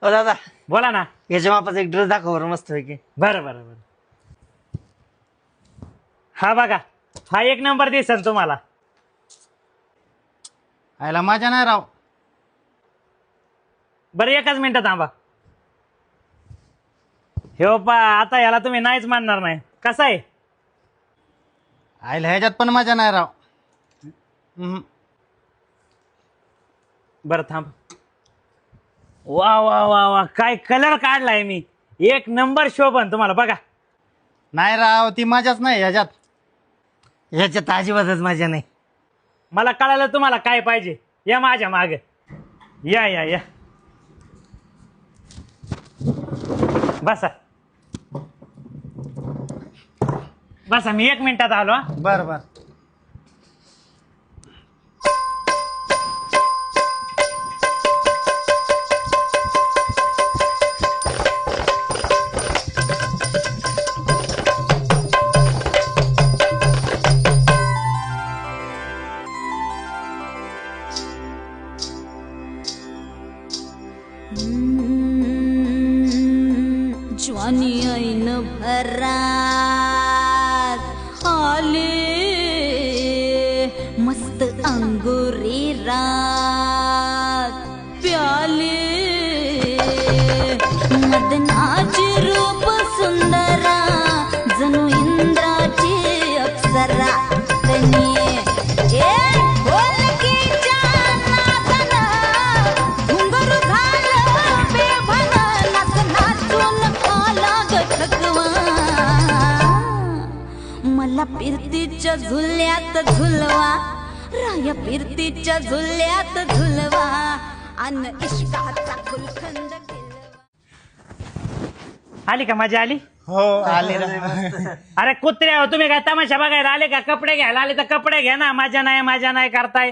ओ दादा बोला ना. याच्या मापाचा एक ड्रेस दाखव बरं मस्त पैकी. बरं बरं बरं. हा बघा, हा एक नंबर दिसन तुम्हाला. आयला माझ्या नाही राव. बरं एकच मिनिटं थांबा. हे पा आता याला तुम्ही नाहीच मानणार नाही. कसं आहे? आयला ह्याच्यात पण माझ्या नाही राव. बरं थांब. वा वा वा वा, काय कलर काढलाय मी. एक नंबर शोभन तुम्हाला बघा. नाही राव, ती माझ्याच नाही ह्याच्यात. ह्याच्यात अजिबातच माझ्या नाही. मला कळालं तुम्हाला काय पाहिजे. या माझ्या माग या या या. बसा बसा, मी 1 मिनिटात आलो. हा बर बर. ज्वानी ऐन भरात आले मस्त अंगुरी रात प्याले मदनाची रूप सुंदरा जणू इंद्राची अप्सरा तनी मला फिरतीच्या झुल्यात झुलवा राया फिरतीच्या झुल्यात झुलवा अन इश्काचा फुलखंड केलवा. आली का मजा आली? हो आले राव. अरे कुत्रे हो तुम्ही, काय तमाशा बघायला आले का? कपडे घ्यायला आले तर कपडे घ्या ना. माझ्या नाही करताय.